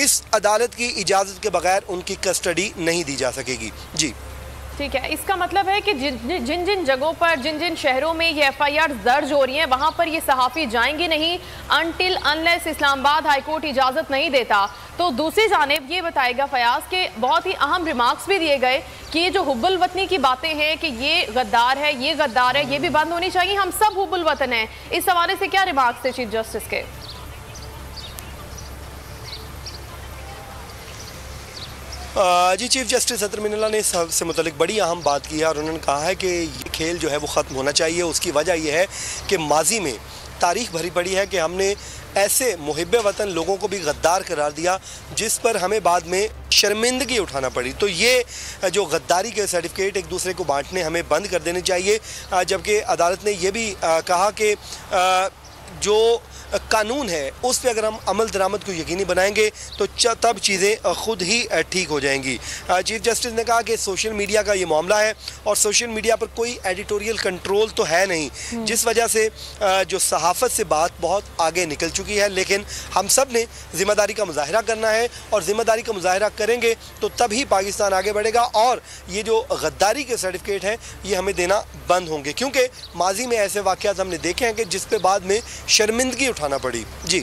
इस अदालत की इजाज़त के बगैर उनकी कस्टडी नहीं दी जा सकेगी। जी ठीक है, इसका मतलब है कि जिन जिन जगहों पर, जिन जिन शहरों में ये FIR दर्ज हो रही हैं, वहां पर ये सहाफ़ी जाएंगे नहीं अनटिल अनलेस इस्लामाबाद हाईकोर्ट इजाज़त नहीं देता। तो दूसरी जानिब ये बताएगा फयाज के बहुत ही अहम रिमार्क्स भी दिए गए कि ये जो हुब्बुल वतनी की बातें हैं कि ये गद्दार है, ये गद्दार है, ये भी बंद होनी चाहिए, हम सब हुब्बुल वतन हैं। इस हवाले से क्या रिमार्क्स थे चीफ जस्टिस के? जी, चीफ जस्टिस अतर मिनल्ला ने इससे मुतल्लिक बड़ी अहम बात की है और उन्होंने कहा है कि ये खेल जो है वो ख़त्म होना चाहिए। उसकी वजह यह है कि माजी में तारीख भरी पड़ी है कि हमने ऐसे मुहिब्बे वतन लोगों को भी गद्दार करार दिया जिस पर हमें बाद में शर्मिंदगी उठाना पड़ी। तो ये जो गद्दारी के सर्टिफिकेट एक दूसरे को बांटने हमें बंद कर देने चाहिए। जबकि अदालत ने यह भी कहा कि जो कानून है उस पर अगर हम अमल दरामद को यकीनी बनाएंगे तो तब चीज़ें खुद ही ठीक हो जाएंगी। चीफ जस्टिस ने कहा कि सोशल मीडिया का ये मामला है और सोशल मीडिया पर कोई एडिटोरियल कंट्रोल तो है नहीं, जिस वजह से जो सहाफ़त से बात बहुत आगे निकल चुकी है। लेकिन हम सब ने ज़िम्मेदारी का मुजाहरा करना है और ज़िम्मेदारी का मुजाहरा करेंगे तो तभी पाकिस्तान आगे बढ़ेगा और ये जो गद्दारी के सर्टिफिकेट हैं ये हमें देना बंद होंगे, क्योंकि माजी में ऐसे वाक़यात हमने देखे हैं कि जिस पे बाद में शर्मिंदगी उठाना पड़ी। जी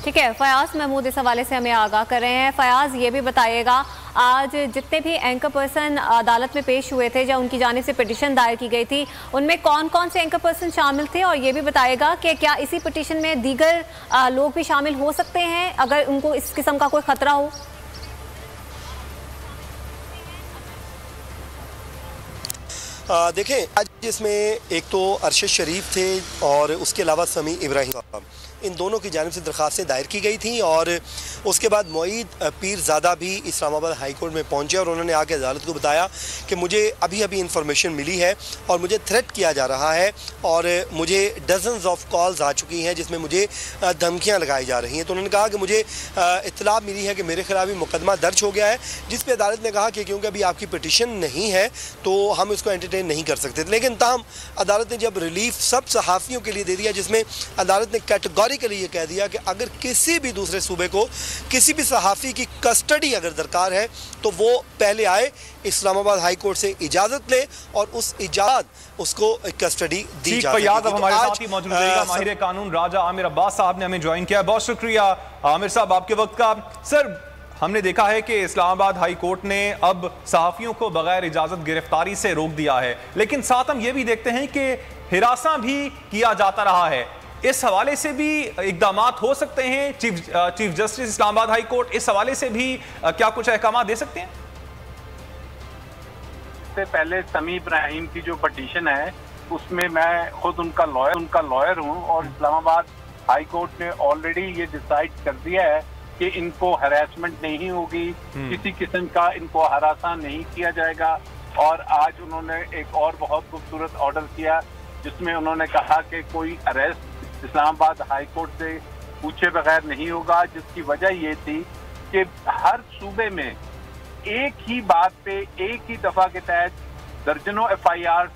ठीक है, फयाज महमूद इस हवाले से हमें आगाह कर रहे हैं। फयाज ये भी बताइएगा, आज जितने भी एंकर पर्सन अदालत में पेश हुए थे या उनकी जानिब से पिटीशन दायर की गई थी, उनमें कौन कौन से एंकर पर्सन शामिल थे, और ये भी बताइएगा कि क्या इसी पिटीशन में दीगर लोग भी शामिल हो सकते हैं अगर उनको इस किस्म का कोई खतरा हो? देखें, आज इसमें एक तो अरशद शरीफ थे और उसके अलावा समी इब्राहिम, इन दोनों की जानिब से दरख्वास्तें दायर की गई थी और उसके बाद मोईद पीरज़ादा भी इस्लामाबाद हाई कोर्ट में पहुंचे और उन्होंने आके अदालत को बताया कि मुझे अभी अभी इंफॉर्मेशन मिली है और मुझे थ्रेट किया जा रहा है और मुझे डजन्स ऑफ कॉल्स आ चुकी हैं जिसमें मुझे धमकियां लगाई जा रही हैं। तो उन्होंने कहा कि मुझे इत्तला मिली है कि मेरे खिलाफ ही मुकदमा दर्ज हो गया है, जिस पर अदालत ने कहा कि क्योंकि अभी आपकी पिटीशन नहीं है तो हम इसको एंटरटेन नहीं कर सकते। लेकिन ताहम अदालत ने जब रिलीफ सब सहाफ़ियों के लिए दे दिया, जिसमें अदालत ने कैटेगोरिकली ये कह दिया कि अगर किसी भी दूसरे सूबे को किसी भी सहाफ़ी की कस्टडी अगर दरकार है तो वो पहले आए, इस्लामाबाद हाई कोर्ट से इजाज़त ले और उस इजाज़त उसको कस्टडी दी जा सके। अब हमारे साथ ही मौजूद रहेगा माहिर कानून राजा आमिर अब्बास साहब ने हमें ज्वाइन किया। बहुत शुक्रिया आमिर साहब आपके वक्त का। सर, हमने देखा है कि इस्लामाबाद हाई कोर्ट ने अब सहाफ़ियों को बगैर इजाज़त गिरफ्तारी से रोक दिया है, लेकिन साथ हम ये भी देखते हैं कि हिरासा भी किया जाता रहा है। इस हवाले से भी इकदाम हो सकते हैं? Chief justice Islamabad high court इस हवाले से भी क्या कुछ अहकाम दे सकते हैं? से पहले समी इब्राहिम की जो पटिशन है उसमें मैं खुद उनका लॉयर हूं और इस्लामाबाद हाई कोर्ट ने ऑलरेडी ये डिसाइड कर दिया है कि इनको हरासमेंट नहीं होगी, किसी किस्म का इनको हरासा नहीं किया जाएगा। और आज उन्होंने एक और बहुत खूबसूरत ऑर्डर किया जिसमें उन्होंने कहा कि कोई अरेस्ट इस्लामाबाद हाई कोर्ट से पूछे बगैर नहीं होगा, जिसकी वजह ये थी कि हर सूबे में एक ही बात पे एक ही दफा के तहत दर्जनों FIR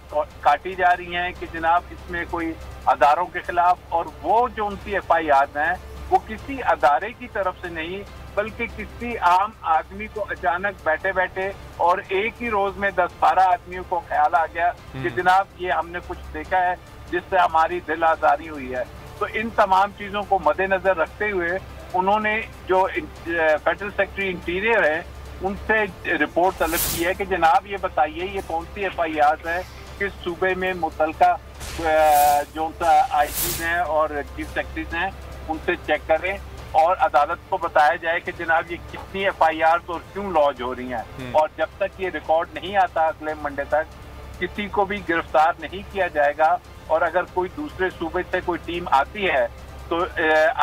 काटी जा रही हैं कि जनाब इसमें कोई अदारों के खिलाफ, और वो जो उनकी FIR हैं वो किसी अदारे की तरफ से नहीं बल्कि किसी आम आदमी को अचानक बैठे बैठे और एक ही रोज में 10-12 आदमियों को ख्याल आ गया कि जनाब ये हमने कुछ देखा है जिससे हमारी दिल आजारी हुई है। तो इन तमाम चीजों को मद्देनजर रखते हुए उन्होंने जो फेडरल सेक्रेटरी इंटीरियर है उनसे रिपोर्ट तलब की है कि जनाब ये बताइए ये कौन सी FIR है, किस सूबे में मुतलका जो IGs हैं और चीफ सेक्रेटरीज हैं उनसे चेक करें और अदालत को बताया जाए कि जनाब ये कितनी FIR और क्यों लॉन्च हो रही हैं। और जब तक ये रिकॉर्ड नहीं आता अगले मंडे तक किसी को भी गिरफ्तार नहीं किया जाएगा। और अगर कोई दूसरे सूबे से कोई टीम आती है तो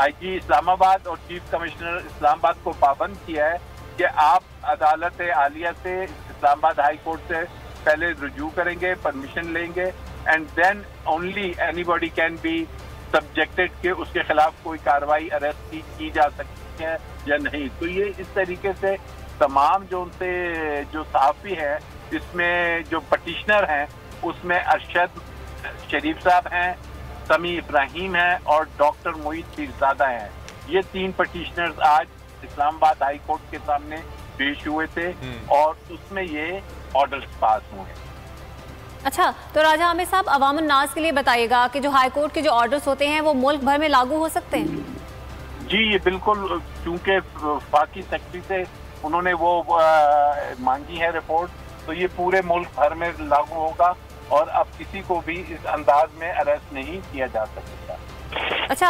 IG इस्लामाबाद और चीफ कमिश्नर इस्लामाबाद को पाबंद किया है कि आप अदालत आलिया से इस्लामाबाद हाई कोर्ट से पहले रुजू करेंगे, परमिशन लेंगे, and then only anybody can be subjected के उसके खिलाफ कोई कार्रवाई अरेस्ट की जा सकती है या नहीं। तो ये इस तरीके से तमाम जो उनसे जो सहाफ़ी हैं इसमें जो पटिशनर हैं उसमें अरशद शरीफ साहब हैं, समी इब्राहिम हैं और डॉक्टर मोईद पीरज़ादा हैं। ये 3 पटिशनर्स आज इस्लामाबाद हाई कोर्ट के सामने पेश हुए थे और उसमें ये ऑर्डर्स पास हुए। अच्छा, तो राजा आमिर साहब, अवामुन नास के लिए बताइएगा कि जो हाई कोर्ट के जो ऑर्डर्स होते हैं वो मुल्क भर में लागू हो सकते हैं? जी, ये बिल्कुल, क्योंकि वफाकी सेक्रेटरी से उन्होंने वो मांगी है रिपोर्ट, तो ये पूरे मुल्क भर में लागू होगा और अब किसी को भी इस अंदाज में अरेस्ट नहीं किया जा सकेगा। अच्छा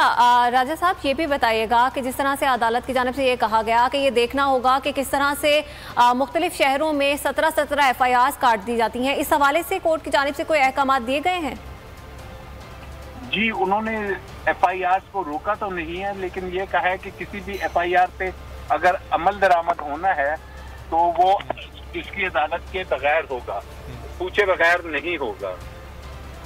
राजा साहब, ये भी बताइएगा कि जिस तरह से अदालत की जानिब से ये कहा गया कि ये देखना होगा कि किस तरह से मुख्तलिफ शहरों में 17 FIRs काट दी जाती हैं, इस हवाले से कोर्ट की जानिब से कोई अहकाम दिए गए हैं? जी, उन्होंने FIRs को रोका तो नहीं है, लेकिन ये कहा है कि किसी भी FIR पे अगर अमल दरामद होना है तो वो इसकी अदालत के बगैर होगा, पूछे बगैर नहीं होगा।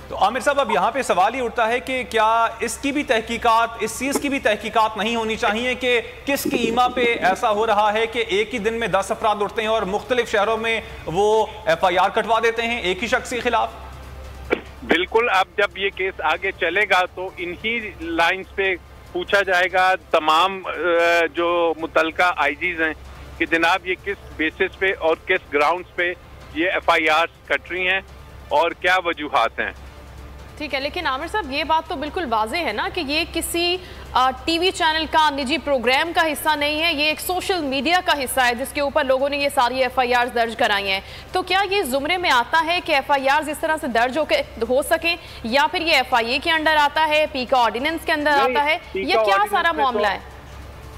तो आमिर साहब, अब यहाँ पे सवाल ये उठता है कि क्या इसकी भी तहकीकात, इस चीज़ की भी तहकीकात नहीं होनी चाहिए कि किस कीमा पे ऐसा हो रहा है कि एक ही दिन में 10 अफराद उठते हैं और मुख्तलिफ शहरों में वो FIR कटवा देते हैं एक ही शख्स के खिलाफ? बिल्कुल, अब जब ये केस आगे चलेगा तो इन्हीं लाइंस पे पूछा जाएगा तमाम जो मुतलका IGs हैं कि जनाब ये किस बेसिस पे और किस ग्राउंड्स पे ये FIRs कट रही हैं और क्या वजूहात हैं। ठीक है, लेकिन आमिर साहब ये बात तो बिल्कुल वाज़े है ना कि ये किसी टीवी चैनल का निजी प्रोग्राम का हिस्सा नहीं है, ये एक सोशल मीडिया का हिस्सा है जिसके ऊपर लोगों ने ये सारी FIRs दर्ज कराई हैं। तो क्या ये जुमरे में आता है कि FIRs इस तरह से दर्ज हो सके, या फिर ये FIA के अंडर आता है, पीका ऑर्डिनेंस के अंदर आता है, ये क्या सारा मामला है?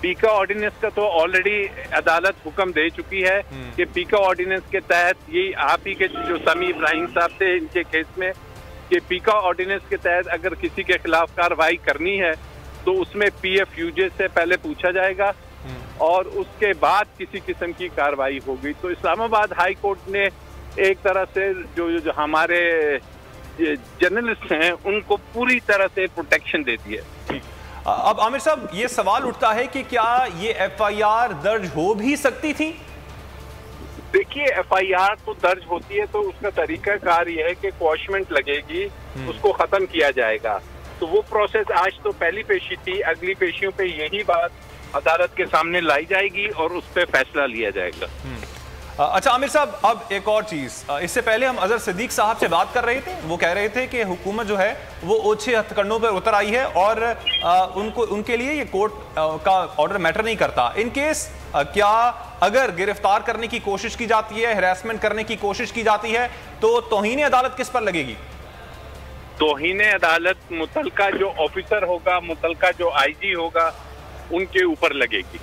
पीका ऑर्डिनेंस का तो ऑलरेडी अदालत हुक्म दे चुकी है कि पीका ऑर्डिनेंस के तहत ये आप ही के जो समी इब्राहिम साहब थे इनके केस में कि पीका ऑर्डिनेंस के तहत अगर किसी के खिलाफ कार्रवाई करनी है तो उसमें PFUJ से पहले पूछा जाएगा और उसके बाद किसी किस्म की कार्रवाई होगी। तो इस्लामाबाद हाई कोर्ट ने एक तरह से जो हमारे जर्नलिस्ट हैं उनको पूरी तरह से प्रोटेक्शन दे दी है। अब आमिर साहब, ये सवाल उठता है कि क्या ये FIR दर्ज हो भी सकती थी? देखिए, FIR तो दर्ज होती है तो उसका तरीका कार ये है कि क्वॉशमेंट लगेगी, उसको खत्म किया जाएगा। तो वो प्रोसेस आज तो पहली पेशी थी, अगली पेशियों पे यही बात अदालत के सामने लाई जाएगी और उस पर फैसला लिया जाएगा। अच्छा आमिर साहब, अब एक और चीज़, इससे पहले हम अजहर सिद्दीक साहब से बात कर रहे थे, वो कह रहे थे कि हुकूमत जो है वो ओछे हथकंडों पर उतर आई है और उनके लिए ये कोर्ट का ऑर्डर मैटर नहीं करता। इन केस क्या अगर गिरफ्तार करने की कोशिश की जाती है, हैरेसमेंट करने की कोशिश की जाती है, तो तौहीन अदालत किस पर लगेगी? तौहीन अदालत मुतलका जो ऑफिसर होगा, मुतलका जो IG होगा, उनके ऊपर लगेगी।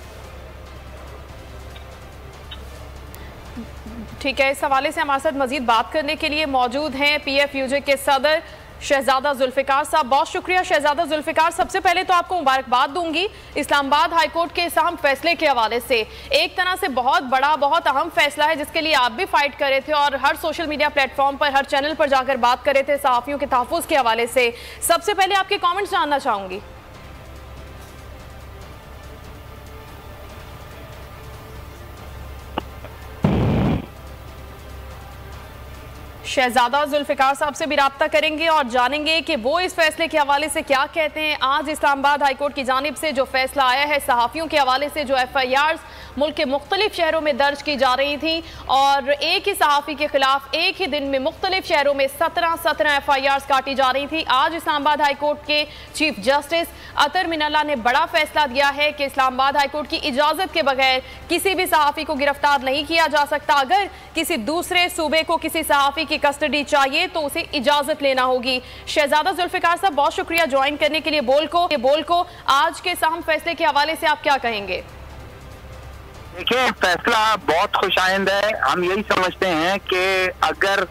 ठीक है, इस हवाले से हमारे साथ मजीद बात करने के लिए मौजूद हैं PFUJ के सदर शहजादा जुल्फिकार साहब। बहुत शुक्रिया शहजादा जुल्फिकार। सबसे पहले तो आपको मुबारकबाद दूंगी इस्लामाबाद हाई कोर्ट के इस अहम फैसले के हवाले से। एक तरह से बहुत बड़ा, बहुत अहम फैसला है जिसके लिए आप भी फाइट कर रहे थे और हर सोशल मीडिया प्लेटफॉर्म पर, हर चैनल पर जाकर बात कर रहे थे सहाफ़ियों के तहफ़्फ़ुज़ के हवाले से। सबसे पहले आपके कॉमेंट्स जानना चाहूंगी। शहजादा जुल्फिकार साहब से भी राब्ता करेंगे और जानेंगे कि वो इस फैसले के हवाले से क्या कहते हैं। आज इस्लामाबाद हाई कोर्ट की जानिब से जो फैसला आया है सहाफ़ियों के हवाले से, जो FIRs मुल्क के मुख्तलिफ शहरों में दर्ज की जा रही थी और एक ही सहाफ़ी के खिलाफ एक ही दिन में मुख्तलिफ शहरों में 17 FIRs काटी जा रही थी। आज इस्लामाबाद हाई कोर्ट के चीफ जस्टिस अतर मिनल्ला ने बड़ा फैसला दिया है कि इस्लामाबाद हाई कोर्ट की इजाज़त के बगैर किसी भी सहाफ़ी को गिरफ्तार नहीं किया जा सकता। अगर किसी दूसरे सूबे को किसी सहाफ़ी की कस्टडी चाहिए तो उसे इजाज़त लेना होगी। शहजादा जुल्फिकार साहब, बहुत शुक्रिया ज्वाइन करने के लिए बोल को। आज के अहम फैसले के हवाले से आप क्या कहेंगे? देखिए, फैसला बहुत खुशाइंद है। हम यही समझते हैं कि अगर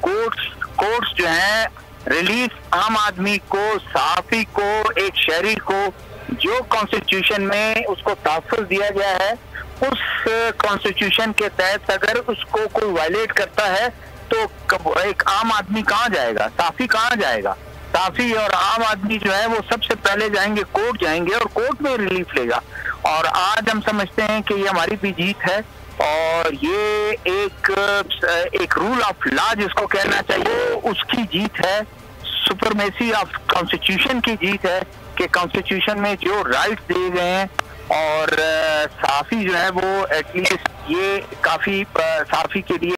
कोर्ट्स जो हैं रिलीफ आम आदमी को, सहाफ़ी को, एक शहरी को जो कॉन्स्टिट्यूशन में उसको तहफ़्फ़ुज़ दिया गया है, उस कॉन्स्टिट्यूशन के तहत अगर उसको कोई वायलेट करता है तो एक आम आदमी कहाँ जाएगा, सहाफ़ी कहाँ जाएगा? सहाफ़ी और आम आदमी जो है वो सबसे पहले जाएंगे कोर्ट जाएंगे और कोर्ट में रिलीफ लेगा। और आज हम समझते हैं कि ये हमारी भी जीत है और ये एक रूल ऑफ लॉ जिसको कहना चाहिए उसकी जीत है, सुपरमेसी ऑफ कॉन्स्टिट्यूशन की जीत है। कि कॉन्स्टिट्यूशन में जो राइट्स दिए गए हैं और सहाफ़ी जो है वो एटलीस्ट ये काफ़ी सहाफ़ी के लिए